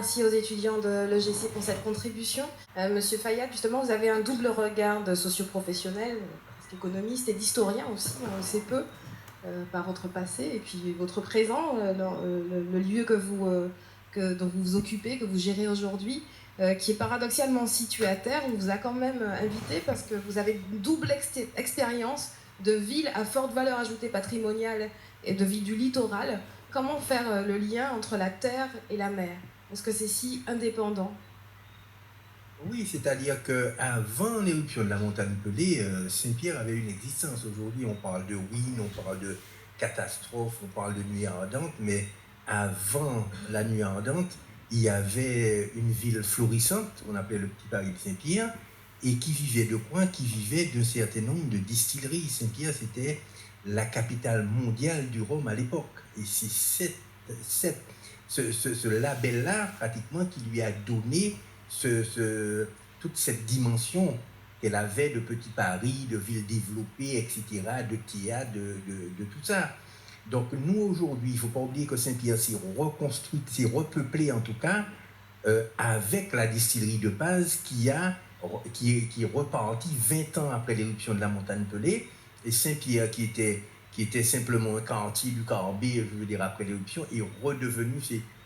merci aux étudiants de l'EGC pour cette contribution. Monsieur Fayad, justement, vous avez un double regard de socio-professionnel, presque économiste et d'historien aussi, on le sait peu, par votre passé et puis votre présent dans le lieu dont vous vous occupez, que vous gérez aujourd'hui, qui est paradoxalement situé à terre. On vous a quand même invité parce que vous avez une double expérience de ville à forte valeur ajoutée patrimoniale et de ville du littoral. Comment faire le lien entre la terre et la mer? Est-ce que c'est si indépendant? Oui, c'est-à-dire qu'avant l'éruption de la montagne Pelée, Saint-Pierre avait une existence. Aujourd'hui, on parle de ruines, on parle de catastrophes, on parle de nuit ardente, mais avant la nuit ardente, il y avait une ville florissante, on appelait le Petit Paris de Saint-Pierre, et qui vivait de quoi? Qui vivait d'un certain nombre de distilleries. Saint-Pierre, c'était la capitale mondiale du rhum à l'époque. Et c'est ce label-là, pratiquement, qui lui a donné toute cette dimension qu'elle avait de Petit Paris, de ville développée, etc., de théâtre, de tout ça. Donc nous, aujourd'hui, il ne faut pas oublier que Saint-Pierre s'est reconstruite, s'est repeuplée en tout cas, avec la distillerie de Paz qui est repartie 20 ans après l'éruption de la montagne Pelée, et Saint-Pierre qui était simplement un quartier du Carbet, je veux dire, après l'éruption, est redevenu,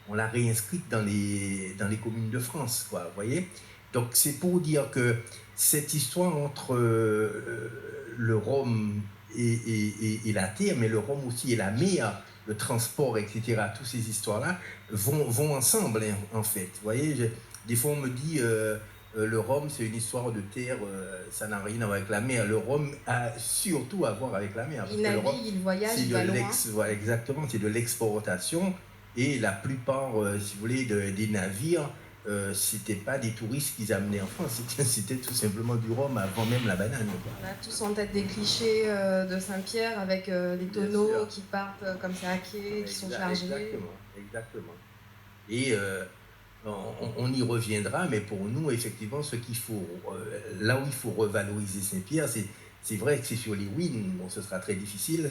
on l'a réinscrite dans les communes de France, quoi, vous voyez. Donc c'est pour dire que cette histoire entre le Rhum et la terre, mais le Rhum aussi et la mer, le transport, etc., toutes ces histoires-là vont ensemble, hein, en fait. Vous voyez, des fois on me dit le Rhum c'est une histoire de terre, ça n'a rien à voir avec la mer. Le Rhum a surtout à voir avec la mer. Il navigue, il voyage, il va loin. Voilà, exactement, c'est de l'exportation. Et la plupart, si vous voulez, des navires, c'était pas des touristes qu'ils amenaient en France, c'était tout simplement du rhum avant même la banane. Quoi. On a tous en tête des clichés de Saint-Pierre avec les tonneaux qui partent comme ça à quai, qui sont chargés. Exactement. Et on y reviendra, mais pour nous, effectivement, là où il faut revaloriser Saint-Pierre, c'est vrai que c'est sur les ruines, bon, ce sera très difficile,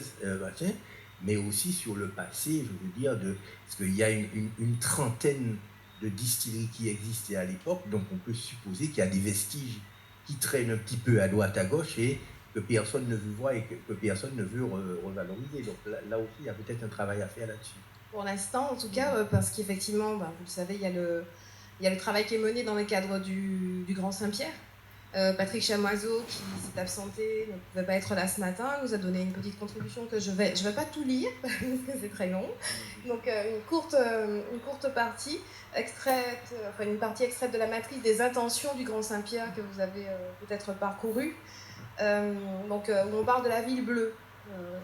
mais aussi sur le passé, je veux dire, parce qu'il y a une trentaine de distilleries qui existaient à l'époque, donc on peut supposer qu'il y a des vestiges qui traînent un petit peu à droite, à gauche, et que personne ne veut voir et que personne ne veut revaloriser. Donc là aussi, il y a peut-être un travail à faire là-dessus. Pour l'instant, en tout cas, parce qu'effectivement, vous le savez, il y a le travail qui est mené dans le cadre du Grand Saint-Pierre. Patrick Chamoiseau, qui s'est absenté, ne pouvait pas être là ce matin, nous a donné une petite contribution que je vais pas tout lire, parce que c'est très long. Donc une courte partie extraite, une partie extraite de la matrice des intentions du Grand Saint-Pierre que vous avez peut-être parcouru. Où on parle de la ville bleue.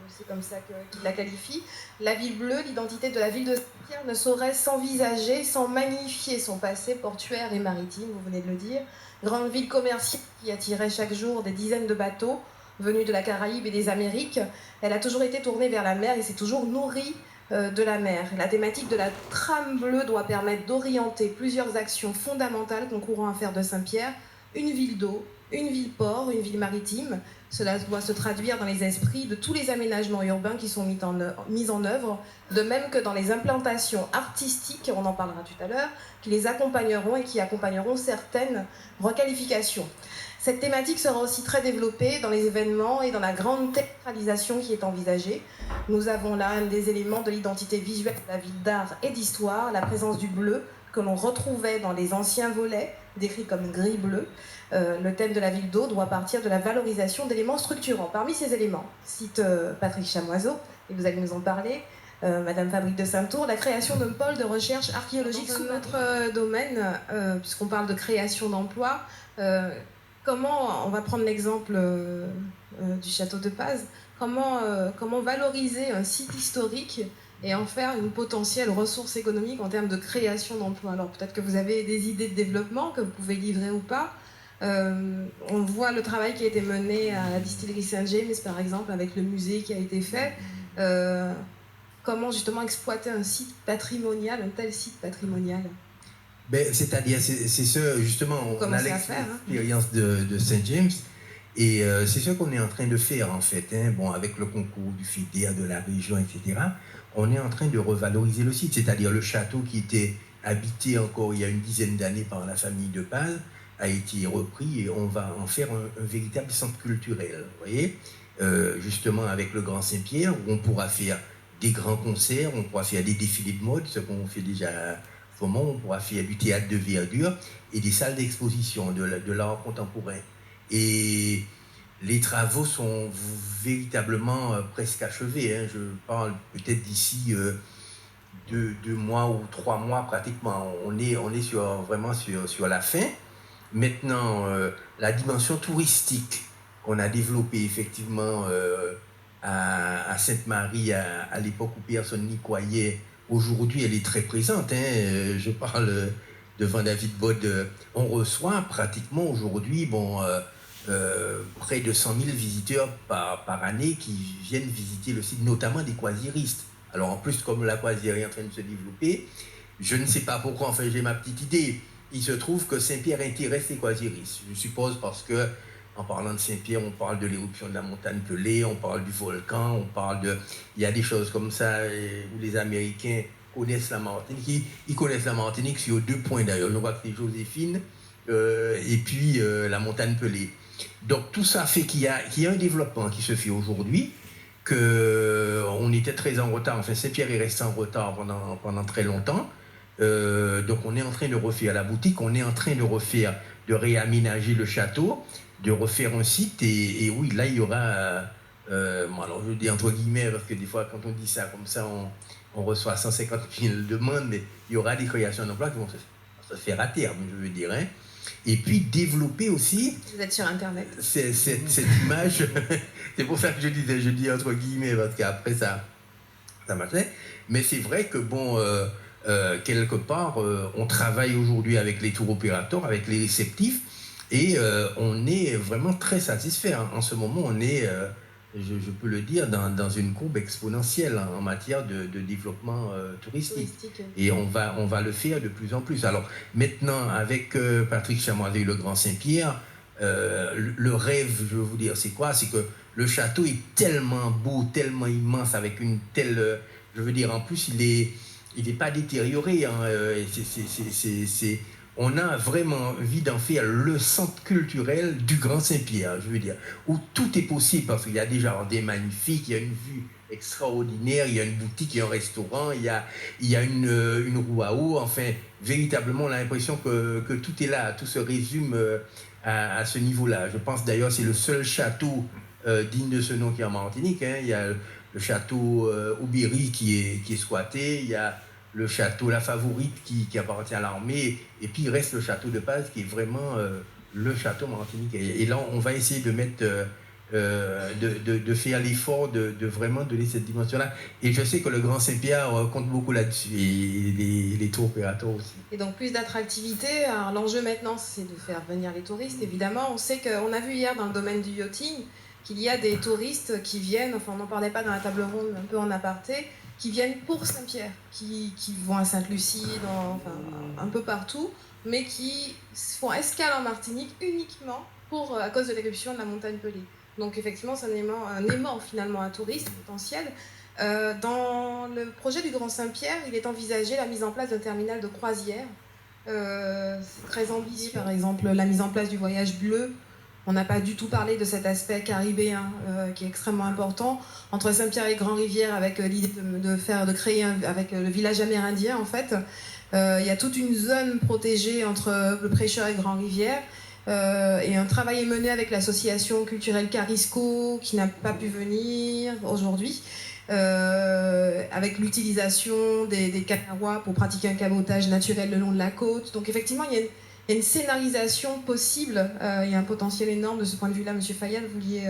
C'est comme ça qu'il la qualifie. La ville bleue, l'identité de la ville de Saint-Pierre ne saurait s'envisager sans magnifier son passé portuaire et maritime, vous venez de le dire. Grande ville commerciale qui attirait chaque jour des dizaines de bateaux venus de la Caraïbe et des Amériques. Elle a toujours été tournée vers la mer et s'est toujours nourrie de la mer. La thématique de la trame bleue doit permettre d'orienter plusieurs actions fondamentales concourant à faire de Saint-Pierre une ville d'eau, une ville-port, une ville maritime. Cela doit se traduire dans les esprits de tous les aménagements urbains qui sont mis en œuvre, de même que dans les implantations artistiques, on en parlera tout à l'heure, qui les accompagneront et qui accompagneront certaines requalifications. Cette thématique sera aussi très développée dans les événements et dans la grande théâtralisation qui est envisagée. Nous avons là un des éléments de l'identité visuelle de la ville d'art et d'histoire, la présence du bleu, que l'on retrouvait dans les anciens volets, décrits comme gris-bleu. Le thème de la ville d'eau doit partir de la valorisation d'éléments structurants. Parmi ces éléments, cite Patrick Chamoiseau, et vous allez nous en parler, Madame Fabrique de Saint-Tour, la création d'un pôle de recherche archéologique sous notre domaine, puisqu'on parle de création d'emplois. Comment, on va prendre l'exemple du château de Paz, comment valoriser un site historique et en faire une potentielle ressource économique en termes de création d'emplois. Alors peut-être que vous avez des idées de développement que vous pouvez livrer ou pas. On voit le travail qui a été mené à la distillerie Saint-James, par exemple, avec le musée qui a été fait. Comment justement exploiter un site patrimonial, un tel site patrimonial? C'est-à-dire, c'est ce, justement, on a l'expérience de Saint-James. Et c'est ce qu'on est en train de faire, en fait, hein. Bon, avec le concours du FIDER, de la région, etc., on est en train de revaloriser le site, c'est-à-dire le château qui était habité encore il y a une dizaine d'années par la famille de Paz, a été repris et on va en faire un véritable centre culturel, vous voyez, justement avec le Grand Saint-Pierre, où on pourra faire des grands concerts, on pourra faire des défilés de mode, ce qu'on fait déjà en ce moment, on pourra faire du théâtre de verdure et des salles d'exposition de l'art contemporain. Et les travaux sont véritablement presque achevés, hein. Je parle peut-être d'ici 2 mois ou 3 mois pratiquement. On est vraiment sur la fin. Maintenant, la dimension touristique qu'on a développée effectivement à Sainte-Marie à l'époque où personne n'y croyait, aujourd'hui elle est très présente, hein. Je parle devant David Bod, on reçoit pratiquement aujourd'hui près de 100 000 visiteurs par année qui viennent visiter le site, notamment des croisiéristes. Alors en plus, comme la croisière est en train de se développer, je ne sais pas pourquoi, enfin j'ai ma petite idée. Il se trouve que Saint-Pierre intéresse les croisiéristes. Je suppose parce que, en parlant de Saint-Pierre, on parle de l'éruption de la montagne Pelée, on parle du volcan, on parle de... Il y a des choses comme ça où les Américains connaissent la Martinique. Ils connaissent la Martinique sur 2 points d'ailleurs. Je crois que c'est Joséphine et puis la montagne Pelée. Donc tout ça fait qu'il y a un développement qui se fait aujourd'hui, qu'on était très en retard. Enfin, Saint-Pierre est resté en retard pendant très longtemps. Donc on est en train de refaire la boutique, on est en train de réaménager le château, de refaire un site et oui, là il y aura, alors je dis entre guillemets parce que des fois quand on dit ça comme ça, on reçoit 150 000 demandes, mais il y aura des créations d'emplois qui vont se faire à terme, je veux dire, hein. Et puis développer aussi... Vous êtes sur Internet. Cette image, c'est pour ça que je dis entre guillemets, parce qu'après ça marchait, mais c'est vrai que bon... quelque part, on travaille aujourd'hui avec les tour opérateurs, avec les réceptifs, et on est vraiment très satisfait. Hein. En ce moment, on est, je peux le dire, dans une courbe exponentielle en matière de développement touristique. Et on va le faire de plus en plus. Alors maintenant, avec Patrick Chamoiseau et le Grand Saint-Pierre, le rêve, je veux vous dire, c'est quoi? C'est que le château est tellement beau, tellement immense, avec une telle... je veux dire, en plus, il n'est pas détérioré. Hein. On a vraiment envie d'en faire le centre culturel du Grand Saint-Pierre, je veux dire, où tout est possible, parce qu'il y a des jardins magnifiques, il y a une vue extraordinaire, il y a une boutique, il y a un restaurant, il y a une roue à eau. Enfin, véritablement, on a l'impression que tout est là, tout se résume à ce niveau-là. Je pense d'ailleurs que c'est le seul château digne de ce nom qui est en Martinique. Hein. Il y a le château Aubéry qui est squatté, il y a le château La Favorite qui appartient à l'armée, et puis il reste le château de Paz qui est vraiment le château Martinique. Et là, on va essayer de mettre, de faire l'effort de vraiment donner cette dimension-là. Et je sais que le Grand Saint-Pierre compte beaucoup là-dessus, et les tours opérateurs aussi. Et donc plus d'attractivité. Alors l'enjeu maintenant, c'est de faire venir les touristes, évidemment. On sait qu'on a vu hier dans le domaine du yachting qu'il y a des touristes qui viennent, enfin on n'en parlait pas dans la table ronde, un peu en aparté, qui viennent pour Saint-Pierre, qui vont à Sainte-Lucie, enfin, un peu partout, mais qui font escale en Martinique uniquement à cause de l'éruption de la montagne Pelée. Donc effectivement, c'est un aimant finalement à touristes potentiels. Dans le projet du Grand Saint-Pierre, il est envisagé la mise en place d'un terminal de croisière. C'est très ambitieux, par exemple, la mise en place du voyage bleu. On n'a pas du tout parlé de cet aspect caribéen qui est extrêmement important. Entre Saint-Pierre et Grand-Rivière, avec l'idée de créer avec le village amérindien, en fait, il y a toute une zone protégée entre le Prêcheur et Grand-Rivière. Et un travail est mené avec l'association culturelle Carisco, qui n'a pas pu venir aujourd'hui, avec l'utilisation des canarois pour pratiquer un cabotage naturel le long de la côte. Donc effectivement, il y a une scénarisation possible, il y a un potentiel énorme de ce point de vue-là. Monsieur Fayal, vous vouliez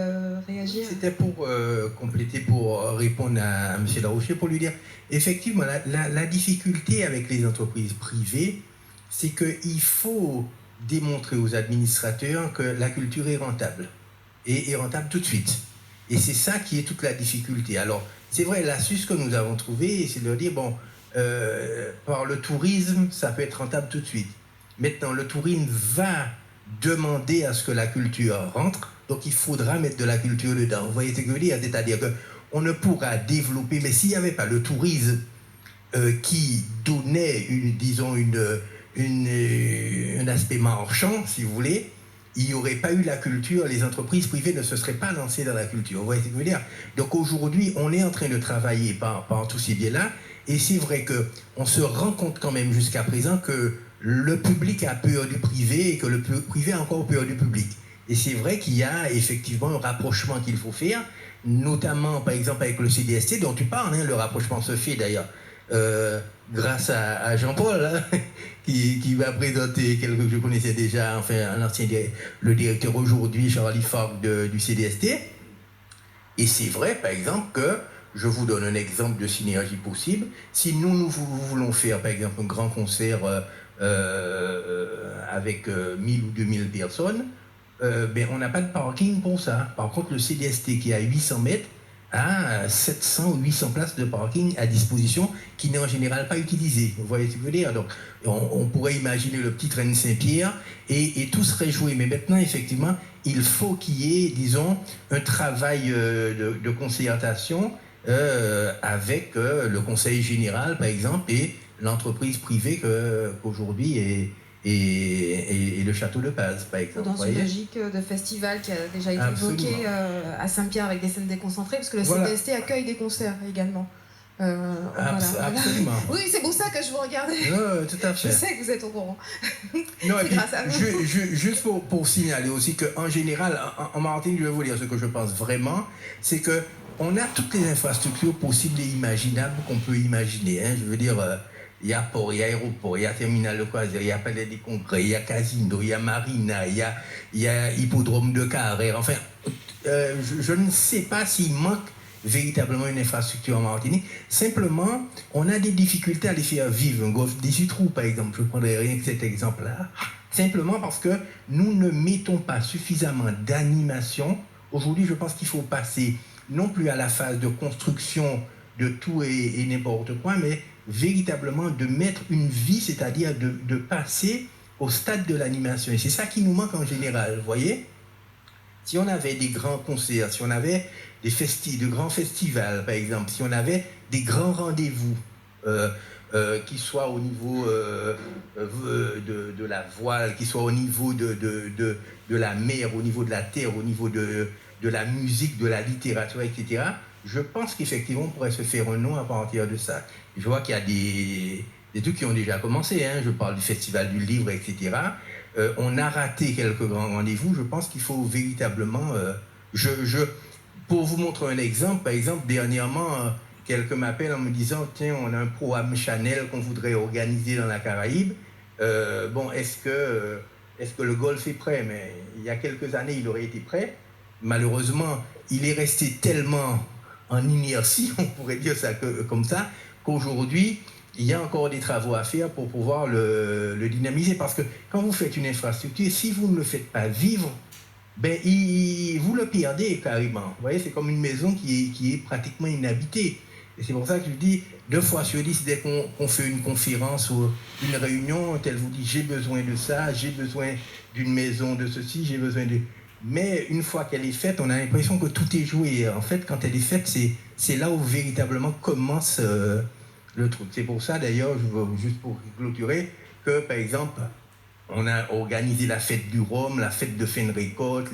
réagir? C'était pour compléter, pour répondre à M. Larocher, pour lui dire, effectivement, la difficulté avec les entreprises privées, c'est qu'il faut démontrer aux administrateurs que la culture est rentable, et est rentable tout de suite. Et c'est ça qui est toute la difficulté. Alors, c'est vrai, l'astuce que nous avons trouvée, c'est de dire, bon, par le tourisme, ça peut être rentable tout de suite. Maintenant, le tourisme va demander à ce que la culture rentre, donc il faudra mettre de la culture dedans. Vous voyez ce que je veux dire? C'est-à-dire qu'on ne pourra développer, mais s'il n'y avait pas le tourisme, qui donnait, un aspect marchand, si vous voulez, il n'y aurait pas eu la culture, les entreprises privées ne se seraient pas lancées dans la culture. Vous voyez ce que je veux dire? Donc aujourd'hui, on est en train de travailler par tous ces biais-là, et c'est vrai qu'on se rend compte quand même jusqu'à présent que le public a peur du privé et que le privé a encore peur du public. Et c'est vrai qu'il y a effectivement un rapprochement qu'il faut faire, notamment par exemple avec le CDST dont tu parles, hein, le rapprochement se fait d'ailleurs grâce à Jean-Paul, hein, qui va présenter quelque que je connaissais déjà, enfin le directeur aujourd'hui, Charlie Falk du CDST. Et c'est vrai par exemple que, je vous donne un exemple de synergie possible, si nous voulons faire par exemple un grand concert avec 1000 ou 2000 personnes, on n'a pas de parking pour ça. Par contre, le CDST qui est à 800 mètres a 700 ou 800 places de parking à disposition qui n'est en général pas utilisée. Vous voyez ce que je veux dire? Donc, on pourrait imaginer le petit train de Saint-Pierre et tout serait joué. Mais maintenant, effectivement, il faut qu'il y ait, disons, un travail de concertation avec le conseil général, par exemple, et l'entreprise privée qu'aujourd'hui et le château de Paz, par exemple. Dans une logique de festival qui a déjà été évoqué à Saint-Pierre avec des scènes déconcentrées, parce que le CDST accueille des concerts également. Absolument. Oui, c'est pour ça que je vous regardais. Tout à fait. Je sais que vous êtes au courant. Non, c'est grâce à vous. Juste pour signaler aussi qu'en général, en Martinique, je vais vous dire ce que je pense vraiment, c'est que on a toutes les infrastructures possibles et imaginables qu'on peut imaginer. Hein. Je veux dire, il y a port, il y a aéroport, il y a terminal de croisière, il y a palais des congrès, il y a casino, il y a marina, il y a hippodrome de Carrère. Enfin, je ne sais pas s'il manque véritablement une infrastructure en Martinique. Simplement, on a des difficultés à les faire vivre. Un golf 18 trous, par exemple, je ne prendrai rien que cet exemple-là. Simplement parce que nous ne mettons pas suffisamment d'animation. Aujourd'hui, je pense qu'il faut passer non plus à la phase de construction de tout et n'importe quoi, mais véritablement de mettre une vie, c'est-à-dire de passer au stade de l'animation. Et c'est ça qui nous manque en général, vous voyez? Si on avait des grands concerts, si on avait de grands festivals, par exemple, si on avait des grands rendez-vous, qui soient au niveau de la voile, qui soient au niveau de la mer, au niveau de la terre, au niveau de la musique, de la littérature, etc., je pense qu'effectivement, on pourrait se faire un nom à partir de ça. Je vois qu'il y a des trucs qui ont déjà commencé, hein. Je parle du Festival du Livre, etc. On a raté quelques grands rendez-vous. Je pense qu'il faut véritablement... pour vous montrer un exemple, par exemple, dernièrement, quelqu'un m'appelle en me disant « Tiens, on a un programme Chanel qu'on voudrait organiser dans la Caraïbe. Est-ce que le golf est prêt ?» Mais il y a quelques années, il aurait été prêt. Malheureusement, il est resté tellement en inertie, on pourrait dire ça comme ça, qu'aujourd'hui, il y a encore des travaux à faire pour pouvoir le dynamiser. Parce que quand vous faites une infrastructure, si vous ne le faites pas vivre, vous le perdez carrément. Vous voyez, c'est comme une maison qui est pratiquement inhabitée. Et c'est pour ça que je dis, 2 fois sur 10, dès qu'on fait une conférence ou une réunion, elle vous dit j'ai besoin de ça, j'ai besoin d'une maison de ceci, j'ai besoin de... Mais une fois qu'elle est faite, on a l'impression que tout est joué. En fait, quand elle est faite, c'est là où véritablement commence le truc. C'est pour ça, d'ailleurs, juste pour clôturer, que, par exemple, on a organisé la fête du rhum, la fête de fin de récolte,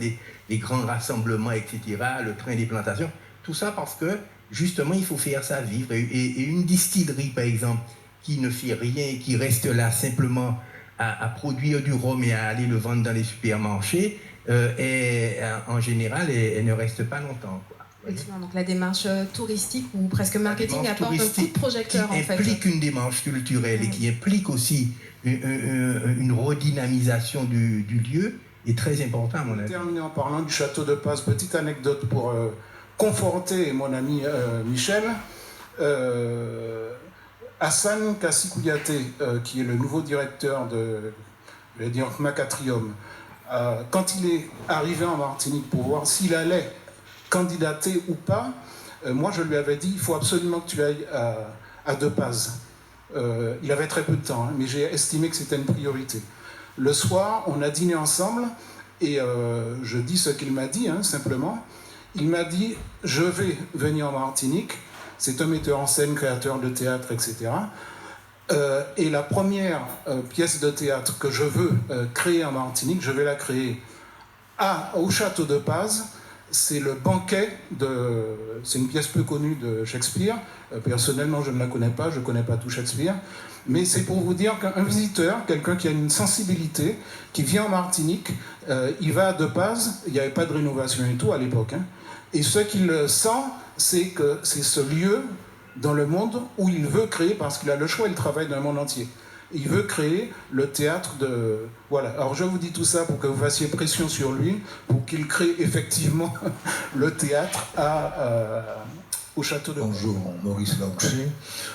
les grands rassemblements, etc., le train des plantations. Tout ça parce que, justement, il faut faire ça vivre. Et une distillerie, par exemple, qui ne fait rien et qui reste là simplement à produire du rhum et à aller le vendre dans les supermarchés, en général, elle ne reste pas longtemps, quoi. Effectivement, donc la démarche touristique ou presque marketing apporte un coup de projecteur, en fait. Qui implique une démarche culturelle et qui implique aussi une redynamisation du lieu est très important, à mon avis. Terminer en parlant du château de Paz, petite anecdote pour conforter mon ami Michel. Hassan Kassi-Kouyaté, qui est le nouveau directeur de Macatrium, quand il est arrivé en Martinique pour voir s'il allait candidater ou pas, moi je lui avais dit il faut absolument que tu ailles à De Paz. Il avait très peu de temps, hein, mais j'ai estimé que c'était une priorité. Le soir, on a dîné ensemble et je dis ce qu'il m'a dit, hein, simplement. Il m'a dit je vais venir en Martinique C'est un metteur en scène, créateur de théâtre, etc. Et la première pièce de théâtre que je veux créer en Martinique, je vais la créer au Château de Paz. C'est le banquet c'est une pièce peu connue de Shakespeare. Personnellement, je ne la connais pas, je ne connais pas tout Shakespeare. Mais c'est pour vous dire qu'un visiteur, quelqu'un qui a une sensibilité, qui vient en Martinique, il va à De Paz, il n'y avait pas de rénovation et tout à l'époque. Et ce qu'il sent, c'est que c'est ce lieu dans le monde où il veut créer, parce qu'il a le choix, il travaille dans le monde entier. Il veut créer le théâtre de... Voilà. Alors je vous dis tout ça pour que vous fassiez pression sur lui, pour qu'il crée effectivement le théâtre au Château de Paz. Bonjour, Maurice Lanché.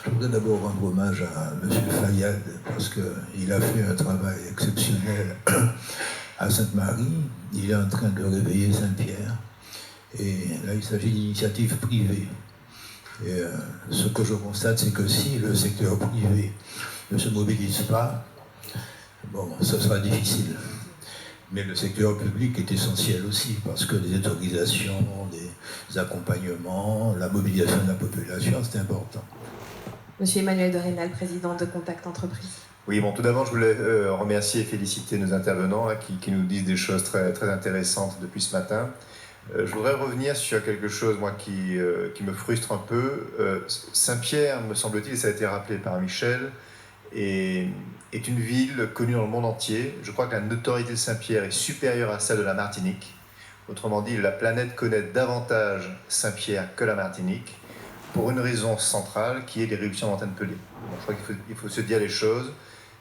Je voudrais d'abord rendre hommage à M. Fayad, parce qu'il a fait un travail exceptionnel à Sainte-Marie. Il est en train de réveiller Saint-Pierre. Et là, il s'agit d'initiatives privées. Et ce que je constate, c'est que si le secteur privé ne se mobilise pas, bon, ce sera difficile. Mais le secteur public est essentiel aussi, parce que les autorisations, des accompagnements, la mobilisation de la population, c'est important. Monsieur Emmanuel de Rénal, président de Contact Entreprise. Oui, bon, tout d'abord, je voulais remercier et féliciter nos intervenants qui nous disent des choses très, très intéressantes depuis ce matin. Je voudrais revenir sur quelque chose, moi, qui me frustre un peu. Saint-Pierre, me semble-t-il, et ça a été rappelé par Michel, est une ville connue dans le monde entier. Je crois que la notoriété de Saint-Pierre est supérieure à celle de la Martinique. Autrement dit, la planète connaît davantage Saint-Pierre que la Martinique, pour une raison centrale, qui est l'éruption de Montagne Pelée. Donc, je crois qu'il faut se dire les choses.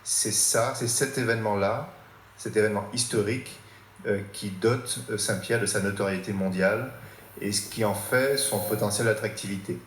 C'est ça, c'est cet événement-là, cet événement historique, qui dote Saint-Pierre de sa notoriété mondiale et ce qui en fait son potentiel d'attractivité.